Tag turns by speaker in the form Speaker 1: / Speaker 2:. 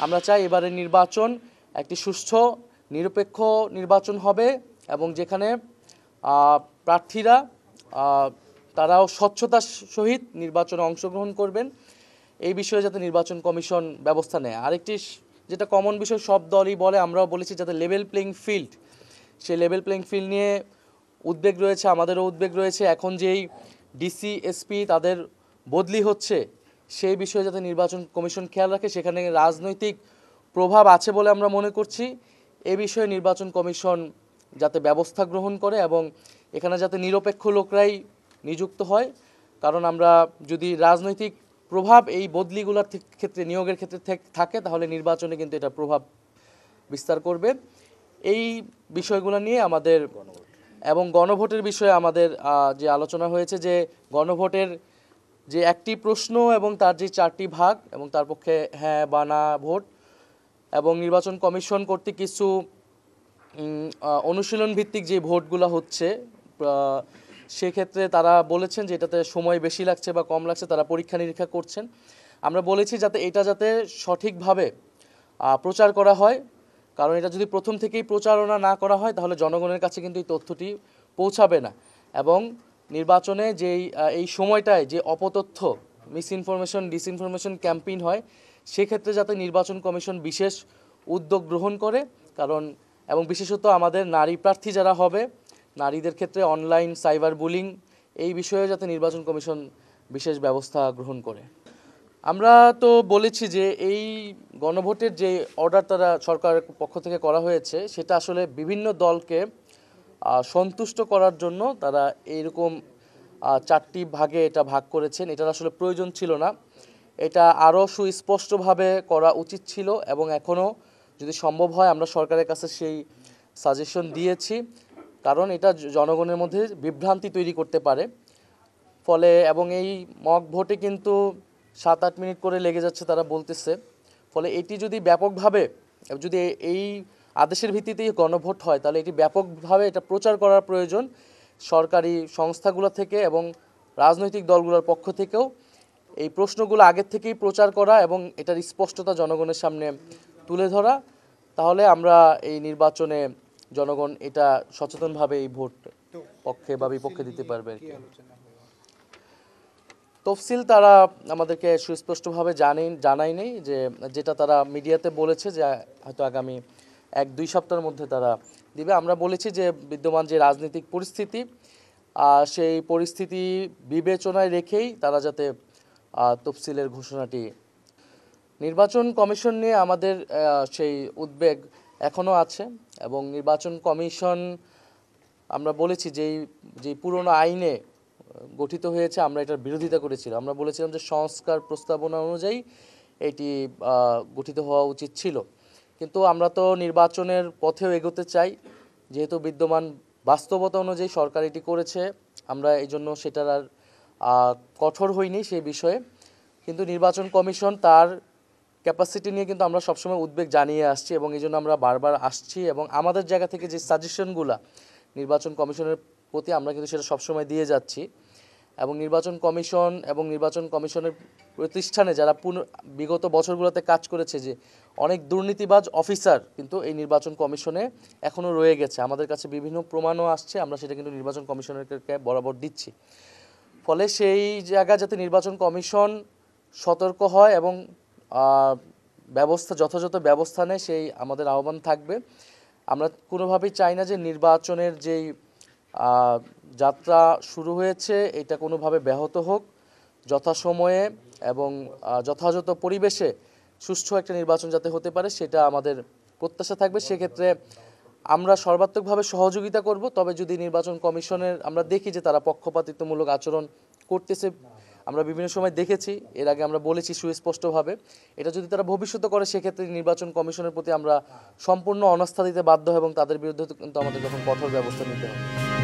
Speaker 1: আমরা চাই এবারের নির্বাচন একটি সুষ্ঠু নিরপেক্ষ নির্বাচন হবে এবং যেখানে প্রার্থীরা তারাও স্বচ্ছতার সহিত নির্বাচনে অংশগ্রহণ করবেন এই বিষয়ে যাতে নির্বাচন কমিশন ব্যবস্থা নেয়। আরেকটি যেটা কমন বিষয় সব দলই বলে, আমরাও বলেছি, যাতে লেভেল প্লেইং ফিল্ড, সেই লেভেল প্লেইং ফিল্ড নিয়ে উদ্বেগ রয়েছে, আমাদেরও উদ্বেগ রয়েছে। এখন যেই ডিসি এসপি তাদের বদলি হচ্ছে সেই বিষয়ে যাতে নির্বাচন কমিশন খেয়াল রাখে, সেখানে রাজনৈতিক প্রভাব আছে বলে আমরা মনে করছি। এ বিষয়ে নির্বাচন কমিশন যাতে ব্যবস্থা গ্রহণ করে এবং এখানে যাতে নিরপেক্ষ লোকরাই নিযুক্ত হয়, কারণ আমরা যদি রাজনৈতিক প্রভাব এই বদলিগুলোর ক্ষেত্রে, নিয়োগের ক্ষেত্রে থাকে, তাহলে নির্বাচনে কিন্তু এটা প্রভাব বিস্তার করবে। এই বিষয়গুলো নিয়ে আমাদের এবং গণভোটের বিষয়ে আমাদের যে আলোচনা হয়েছে, যে গণভোটের যে একটি প্রশ্ন এবং তার যে 4টি ভাগ এবং তার পক্ষে হ্যাঁ বা না ভোট, এবং নির্বাচন কমিশন কর্তৃক কিছু অনুশীলন ভিত্তিক যে ভোটগুলো হচ্ছে সেক্ষেত্রে তারা বলেছেন যে এটাতে সময় বেশি লাগছে বা কম লাগছে, তারা পরীক্ষা নিরীক্ষা করছেন। আমরা বলেছি যাতে এটা যাতে সঠিকভাবে প্রচার করা হয়, কারণ এটা যদি প্রথম থেকেই প্রচারণা না করা হয় তাহলে জনগণের কাছে কিন্তু এই তথ্যটি পৌঁছাবে না। এবং নির্বাচনে যেই এই সময়টায় যে অপতথ্য, মিসইনফরমেশন, ডিসইনফরমেশন ক্যাম্পেইন হয়, সেক্ষেত্রে যাতে নির্বাচন কমিশন বিশেষ উদ্যোগ গ্রহণ করে, কারণ এবং বিশেষত আমাদের নারী প্রার্থী যারা হবে, নারীদের ক্ষেত্রে অনলাইন সাইবার বুলিং এই বিষয়ে যাতে নির্বাচন কমিশন বিশেষ ব্যবস্থা গ্রহণ করে। আমরা তো বলেছি যে এই গণভোটের যে অর্ডার তারা সরকারের পক্ষ থেকে করা হয়েছে সেটা আসলে বিভিন্ন দলকে সন্তুষ্ট করার জন্য তারা এইরকম 4টি ভাগে এটা ভাগ করেছেন। এটার আসলে প্রয়োজন ছিল না, এটা আরও সুস্পষ্টভাবে করা উচিত ছিল এবং এখনও যদি সম্ভব হয় আমরা সরকারের কাছে সেই সাজেশন দিয়েছি, কারণ এটা জনগণের মধ্যে বিভ্রান্তি তৈরি করতে পারে। ফলে এবং এই মক ভোটে কিন্তু 7-8 মিনিট করে লেগে যাচ্ছে তারা বলতেছে। ফলে এটি যদি ব্যাপকভাবে, যদি এই আদেশের ভিত্তিতেই গণভোট হয় তাহলে এটি ব্যাপকভাবে এটা প্রচার করার প্রয়োজন সরকারি সংস্থাগুলো থেকে এবং রাজনৈতিক দলগুলোর পক্ষ থেকেও। এই প্রশ্নগুলো আগের থেকেই প্রচার করা এবং এটার স্পষ্টতা জনগণের সামনে তুলে ধরা, তাহলে আমরা এই নির্বাচনে জনগণ এটা সচেতনভাবে এই ভোট পক্ষে বা বিপক্ষে দিতে পারবে। তফসিল তারা আমাদেরকে সুস্পষ্টভাবে জানাই নেই, যে যেটা তারা মিডিয়াতে বলেছে যে হয়তো আগামী 1-2 সপ্তাহের মধ্যে তারা দিবে। আমরা বলেছি যে বিদ্যমান যে রাজনৈতিক পরিস্থিতি, সেই পরিস্থিতি বিবেচনায় রেখেই তারা যাতে তফসিলের ঘোষণাটি। নির্বাচন কমিশন নিয়ে আমাদের সেই উদ্বেগ এখনও আছে এবং নির্বাচন কমিশন আমরা বলেছি যে পুরনো আইনে গঠিত হয়েছে আমরা এটার বিরোধিতা করেছিলাম। আমরা বলেছিলাম যে সংস্কার প্রস্তাবনা অনুযায়ী এটি গঠিত হওয়া উচিত ছিল, কিন্তু আমরা তো নির্বাচনের পথেও এগোতে চাই, যেহেতু বিদ্যমান বাস্তবতা অনুযায়ী সরকার এটি করেছে, আমরা এই জন্য সেটার আর কঠোর হইনি সেই বিষয়ে। কিন্তু নির্বাচন কমিশন তার ক্যাপাসিটি নিয়ে কিন্তু আমরা সবসময় উদ্বেগ জানিয়ে আসছি এবং এই জন্য আমরা বারবার আসছি এবং আমাদের জায়গা থেকে যে সাজেশনগুলো নির্বাচন কমিশনের প্রতি আমরা কিন্তু সেটা সবসময় দিয়ে যাচ্ছি। এবং নির্বাচন কমিশন এবং নির্বাচন কমিশনের প্রতিষ্ঠানে যারা বিগত বছরগুলোতে কাজ করেছে, যে অনেক দুর্নীতিবাজ অফিসার কিন্তু এই নির্বাচন কমিশনে এখনও রয়ে গেছে, আমাদের কাছে বিভিন্ন প্রমাণও আসছে, আমরা সেটা কিন্তু নির্বাচন কমিশনারকে বরাবর দিচ্ছি। ফলে সেই জায়গা যাতে নির্বাচন কমিশন সতর্ক হয় এবং যথাযথ ব্যবস্থা নেয়, সেই আমাদের আহ্বান থাকবে। আমরা কোনোভাবেই চাই না যে নির্বাচনের যেই যাত্রা শুরু হয়েছে এটা কোনোভাবে ব্যাহত হোক। যথাসময়ে এবং যথাযথ পরিবেশে সুষ্ঠু একটা নির্বাচন যাতে হতে পারে সেটা আমাদের প্রত্যাশা থাকবে। সেক্ষেত্রে আমরা সর্বাত্মকভাবে সহযোগিতা করব। তবে যদি নির্বাচন কমিশনের আমরা দেখি যে তারা পক্ষপাতিত্বমূলক আচরণ করতেছে, আমরা বিভিন্ন সময় দেখেছি, এর আগে আমরা বলেছি সুস্পষ্টভাবে, এটা যদি তারা ভবিষ্যতে করে সেক্ষেত্রে নির্বাচন কমিশনের প্রতি আমরা সম্পূর্ণ অনাস্থা দিতে বাধ্য এবং তাদের বিরুদ্ধে কিন্তু আমাদের যখন কঠোর ব্যবস্থা নিতে হবে।